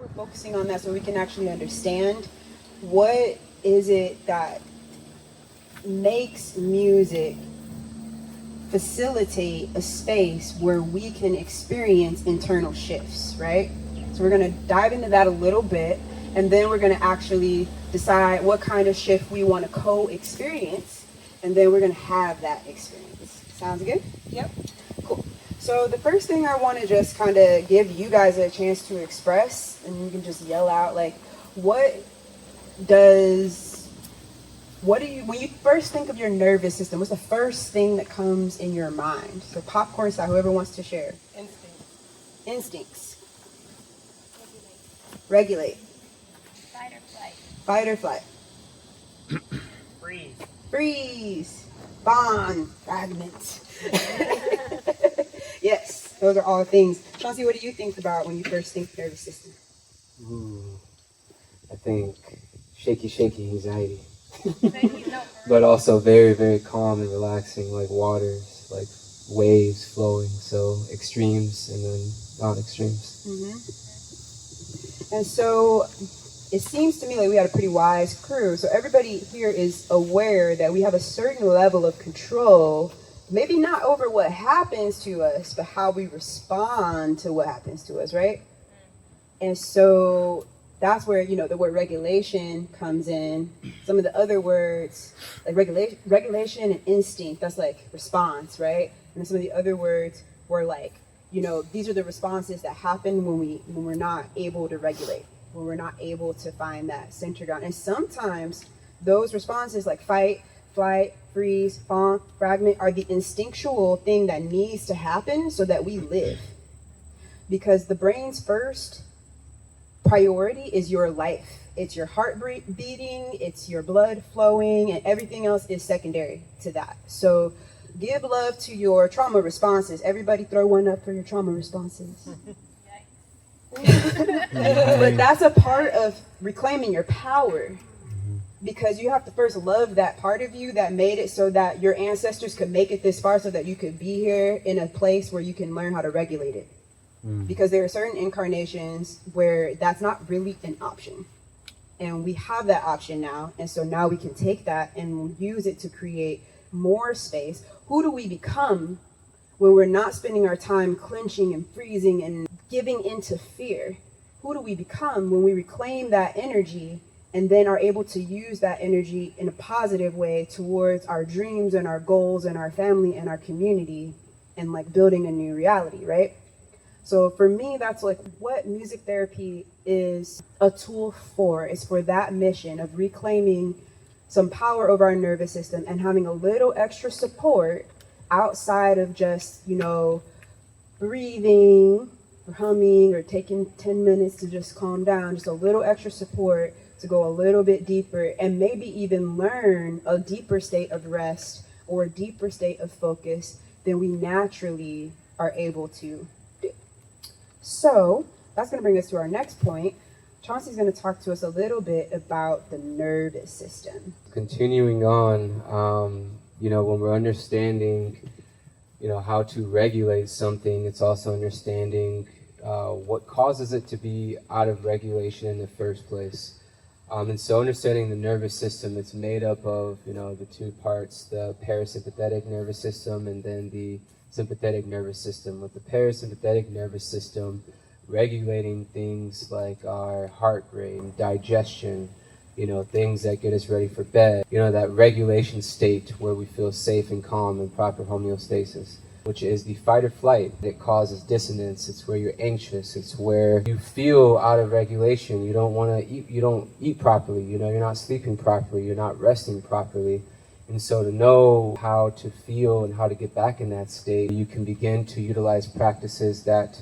we're focusing on that so we can actually understand what is it that makes music facilitate a space where we can experience internal shifts, right? So we're going to dive into that a little bit, and then we're going to actually decide what kind of shift we want to co-experience, and then we're going to have that experience. Sounds good? Yep. Cool. So the first thing I want to just kind of give you guys a chance to express, and you can just yell out, like, when you first think of your nervous system, what's the first thing that comes in your mind? So popcorn style, whoever wants to share. Instincts. Regulate. Fight or flight. Freeze. Bond. Fragment. Yes, those are all things. Chauncey, what do you think about when you first think nervous system? I think shaky anxiety. But also very, very calm and relaxing, like waters, like waves flowing. So extremes and then non-extremes. Mm-hmm. And so it seems to me like we had a pretty wise crew. So everybody here is aware that we have a certain level of control, maybe not over what happens to us, but how we respond to what happens to us, right? And so that's where, the word regulation comes in. Some of the other words, like regulation and instinct, that's like response, right? And then some of the other words were like, these are the responses that happen when we're not able to regulate, when we're not able to find that center ground. And sometimes those responses like fight, flight, freeze, fawn, fragment are the instinctual thing that needs to happen so that we live. Because the brain's first priority is your life. It's your heart beating, it's your blood flowing, and everything else is secondary to that. So give love to your trauma responses. Everybody throw one up for your trauma responses. But that's a part of reclaiming your power, because you have to first love that part of you that made it so that your ancestors could make it this far so that you could be here in a place where you can learn how to regulate it. Because there are certain incarnations where that's not really an option. And we have that option now. And so now we can take that and use it to create more space. Who do we become when we're not spending our time clenching and freezing and giving into fear? Who do we become when we reclaim that energy and then are able to use that energy in a positive way towards our dreams and our goals and our family and our community and like building a new reality, right? So for me, that's like what music therapy is a tool for. It's for that mission of reclaiming some power over our nervous system and having a little extra support outside of just, breathing or humming or taking 10 minutes to just calm down. Just a little extra support to go a little bit deeper and maybe even learn a deeper state of rest or a deeper state of focus than we naturally are able to. So that's going to bring us to our next point. Chauncey's going to talk to us a little bit about the nervous system. Continuing on, when we're understanding, how to regulate something, it's also understanding what causes it to be out of regulation in the first place. And so understanding the nervous system, it's made up of, the two parts, the parasympathetic nervous system and then the sympathetic nervous system. With the parasympathetic nervous system regulating things like our heart rate, digestion, things that get us ready for bed, that regulation state where we feel safe and calm and proper homeostasis, which is the fight or flight. It causes dissonance. It's where you're anxious. It's where you feel out of regulation. You don't want to eat. You don't eat properly. You're not sleeping properly. You're not resting properly. And so to know how to feel and how to get back in that state, you can begin to utilize practices that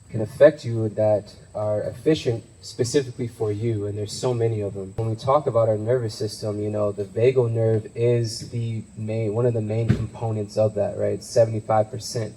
can affect you, that are efficient specifically for you. And there's so many of them. When we talk about our nervous system, the vagal nerve is one of the main components of that, right? It's 75%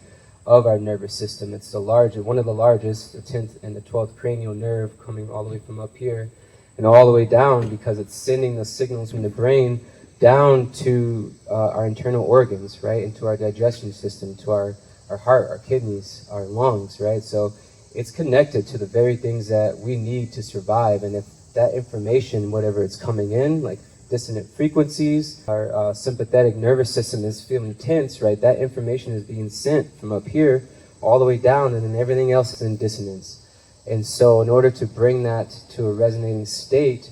of our nervous system. It's one of the largest, the 10th and the 12th cranial nerve coming all the way from up here and all the way down, because it's sending the signals from the brain down to our internal organs, right? Into our digestion system, to our heart, our kidneys, our lungs, right? So it's connected to the very things that we need to survive. And if that information, whatever it's coming in, like dissonant frequencies, our sympathetic nervous system is feeling tense, right? That information is being sent from up here all the way down, and then everything else is in dissonance. And so in order to bring that to a resonating state,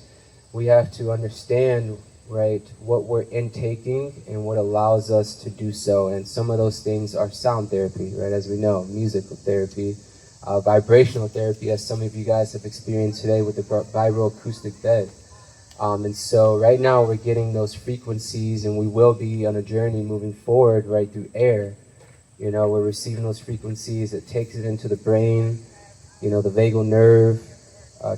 we have to understand, right, what we're intaking and what allows us to do so. And some of those things are sound therapy, right, as we know, musical therapy, vibrational therapy, as some of you guys have experienced today with the vibroacoustic bed. And so right now we're getting those frequencies, and we will be on a journey moving forward right through air. You know, we're receiving those frequencies, it takes it into the brain, you know, the vagal nerve,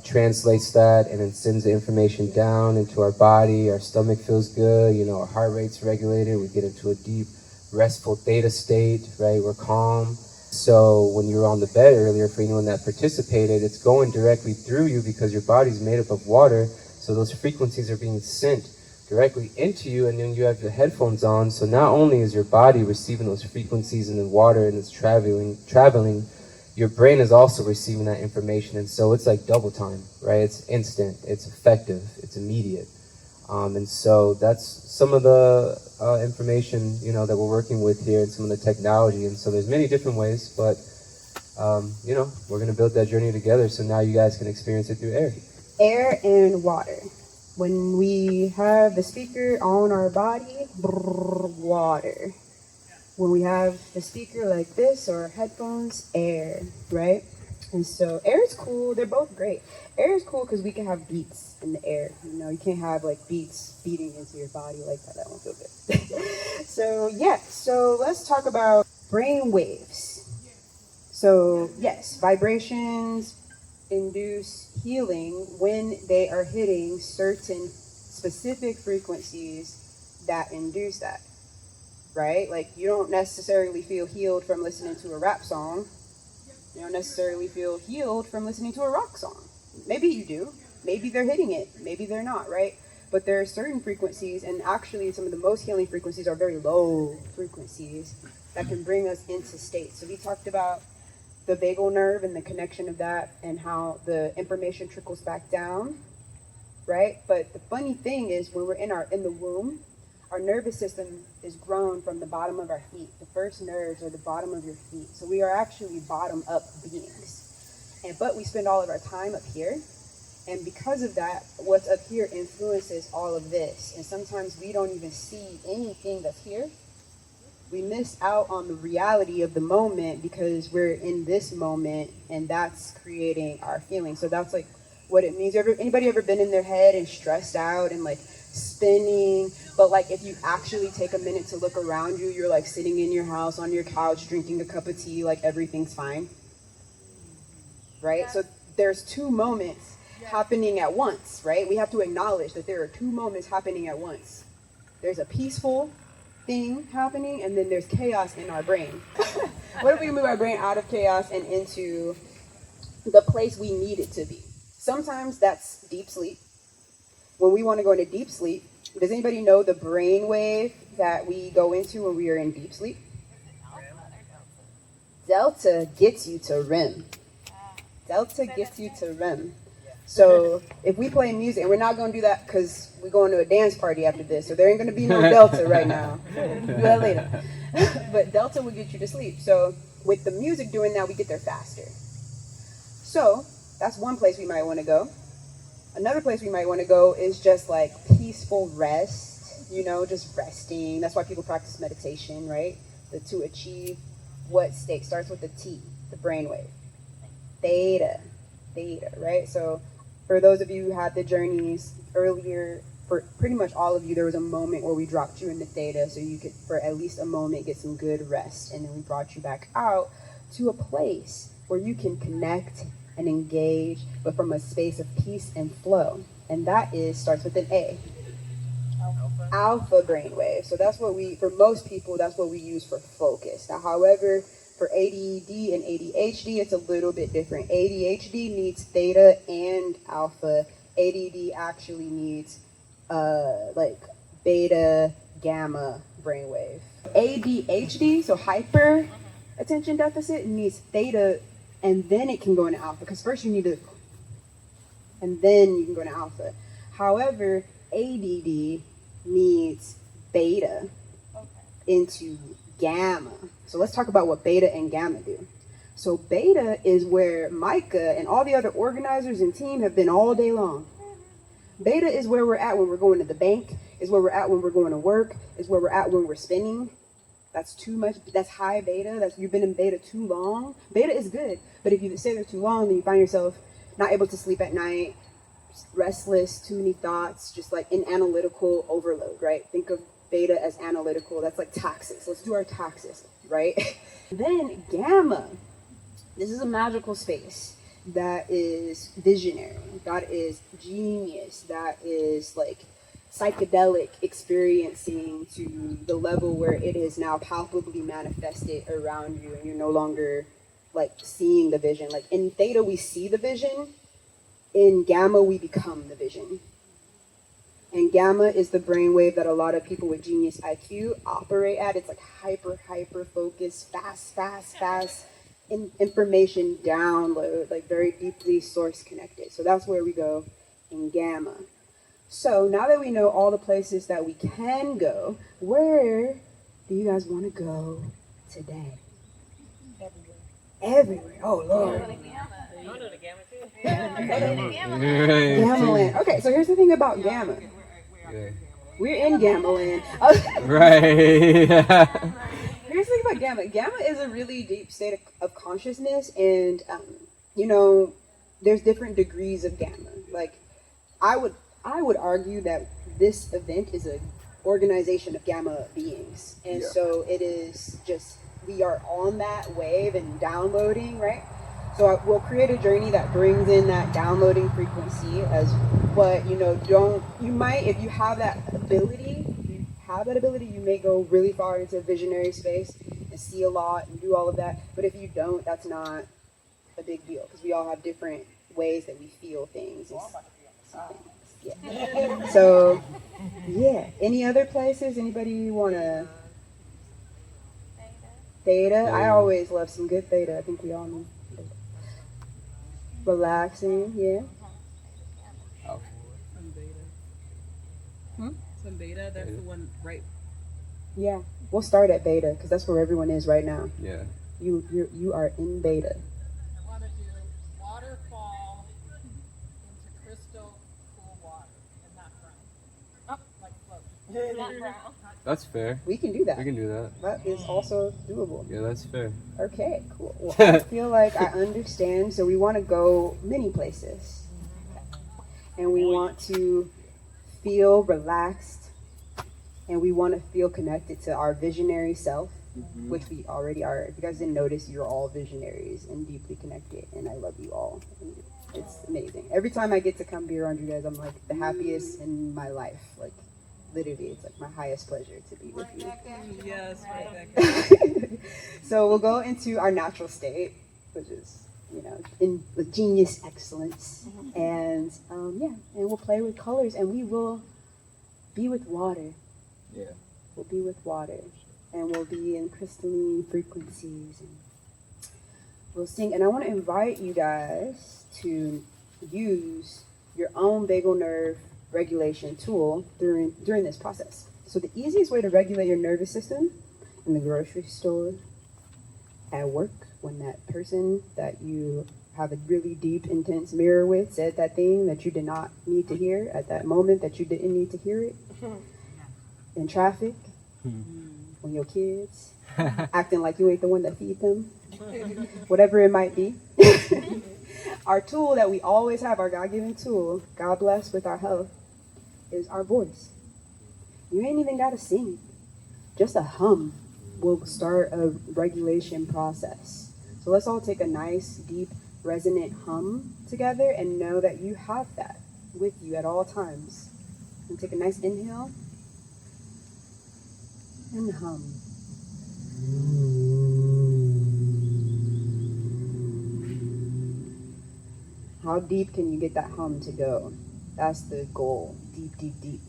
translates that and then sends the information down into our body. Our stomach feels good, you know, our heart rate's regulated, we get into a deep restful theta state, right, we're calm. So when you were on the bed earlier, for anyone that participated, it's going directly through you because your body's made up of water, so those frequencies are being sent directly into you, and then you have the headphones on, so not only is your body receiving those frequencies in the water and it's traveling, your brain is also receiving that information, and so it's like double time, right? It's instant, it's effective, it's immediate. And so that's some of the information, you know, that we're working with here, and some of the technology. And so there's many different ways, but you know, we're going to build that journey together, so now you guys can experience it through air. Air and water. When we have the speaker on our body, water. When we have the speaker like this or headphones, air, right? And so air is cool. They're both great. Air is cool because we can have beats in the air. You know, you can't have like beats beating into your body like that. That won't feel good. So yeah, so let's talk about brain waves. So yes, vibrations induce healing when they are hitting certain specific frequencies that induce that. Right? Like, you don't necessarily feel healed from listening to a rap song. You don't necessarily feel healed from listening to a rock song. Maybe you do. Maybe they're hitting it. Maybe they're not, right? But there are certain frequencies, and actually some of the most healing frequencies are very low frequencies that can bring us into states. So we talked about the vagal nerve and the connection of that and how the information trickles back down, right? But the funny thing is, when we're in the womb, our nervous system is grown from the bottom of our feet. The first nerves are the bottom of your feet. So we are actually bottom-up beings. But we spend all of our time up here. And because of that, what's up here influences all of this. And sometimes we don't even see anything that's here. We miss out on the reality of the moment because we're in this moment, and that's creating our feelings. So that's like what it means. Anybody ever been in their head and stressed out and like spinning? But like, if you actually take a minute to look around you, you're like sitting in your house on your couch drinking a cup of tea, like everything's fine, right? Yeah. So there's two moments happening at once, right? We have to acknowledge that there are two moments happening at once. There's a peaceful thing happening, and then there's chaos in our brain. What if we move our brain out of chaos and into the place we need it to be? Sometimes that's deep sleep. When we want to go into deep sleep, does anybody know the brain wave that we go into when we are in deep sleep? Delta gets you to REM. Delta gets you to REM. So if we play music, and we're not going to do that because we're going to a dance party after this, so there ain't going to be no Delta right now. We'll do that later. But Delta will get you to sleep. So with the music doing that, we get there faster. So that's one place we might want to go. Another place we might want to go is just like peaceful rest, you know, just resting. That's why people practice meditation, right? To achieve what state? Starts with the T, the brainwave. Theta, right? So for those of you who had the journeys earlier, for pretty much all of you, there was a moment where we dropped you into theta so you could, for at least a moment, get some good rest. And then we brought you back out to a place where you can connect and engage, but from a space of peace and flow. And that starts with an A. Alpha brainwave. So that's what for most people, that's what we use for focus. Now, however, for ADD and ADHD, it's a little bit different. ADHD needs theta and alpha. ADD actually needs like beta, gamma brainwave. ADHD, so hyper attention deficit, needs theta and then it can go into alpha, because first you need to, and then you can go into alpha. However, ADD needs beta into gamma. So let's talk about what beta and gamma do. So beta is where Micah and all the other organizers and team have been all day long. Beta is where we're at when we're going to the bank, is where we're at when we're going to work, is where we're at when we're spinning. That's too much. That's high beta. You've been in beta too long. Beta is good, but if you stay there too long, then you find yourself not able to sleep at night, restless, too many thoughts, just like in analytical overload, right? Think of beta as analytical. That's like taxes. Let's do our taxes, right? Then gamma. This is a magical space that is visionary, that is genius, that is like psychedelic experiencing to the level where it is now palpably manifested around you, and you're no longer like seeing the vision. Like in theta, we see the vision. In gamma, we become the vision. And gamma is the brainwave that a lot of people with genius IQ operate at. It's like hyper focused, fast, information download, like very deeply source connected. So that's where we go in gamma. So now that we know all the places that we can go, where do you guys want to go today? Everywhere. Oh, Lord. Gamma land. Okay, so here's the thing about gamma. We're in gamma land. Right. Here's the thing about gamma. Gamma is a really deep state of consciousness, and there's different degrees of gamma. Like, I would argue that this event is an organization of gamma beings, and so it is just, we are on that wave and downloading, right? So we'll create a journey that brings in that downloading frequency as, but you might, if you have that ability, you may go really far into visionary space and see a lot and do all of that. But if you don't, that's not a big deal, because we all have different ways that we feel things. Yeah. So, yeah. Any other places? Anybody want to? Theta? I always love some good theta. I think we all need theta. Relaxing, yeah. Some beta, that's the one, right? Yeah, we'll start at beta because that's where everyone is right now. Yeah. You are in beta. I want to do waterfall into crystal cool water and not brown. Like float. Not brown. That's fair. We can do that. We can do that. That is also doable. Yeah, that's fair. Okay, cool. Well, I feel like I understand. So we want to go many places. And we want to feel relaxed. And we want to feel connected to our visionary self, which we already are. If you guys didn't notice, you're all visionaries and deeply connected. And I love you all. And it's amazing. Every time I get to come be around you guys, I'm like the happiest in my life. Like, literally, it's like my highest pleasure to be with you. Yes, right. So we'll go into our natural state, which is, in with genius excellence. And and we'll play with colors, and we will be with water. Yeah. We'll be with water, and we'll be in crystalline frequencies, and we'll sing. And I want to invite you guys to use your own vagal nerve regulation tool during this process. So the easiest way to regulate your nervous system, in the grocery store, at work, when that person that you have a really deep, intense mirror with said that thing that you did not need to hear at that moment that you didn't need to hear it, in traffic, when your kids acting like you ain't the one that feed them, whatever it might be. Our tool that we always have, our God-given tool, God bless with our health, is our voice. You ain't even got to sing. Just a hum will start a regulation process. So let's all take a nice, deep, resonant hum together and know that you have that with you at all times. And take a nice inhale and hum. How deep can you get that hum to go? That's the goal. Deep, deep, deep.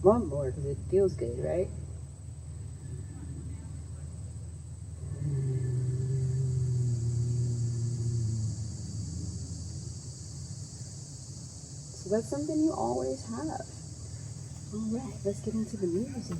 want more because it feels good, right? So that's something you always have. All right, let's get into the music.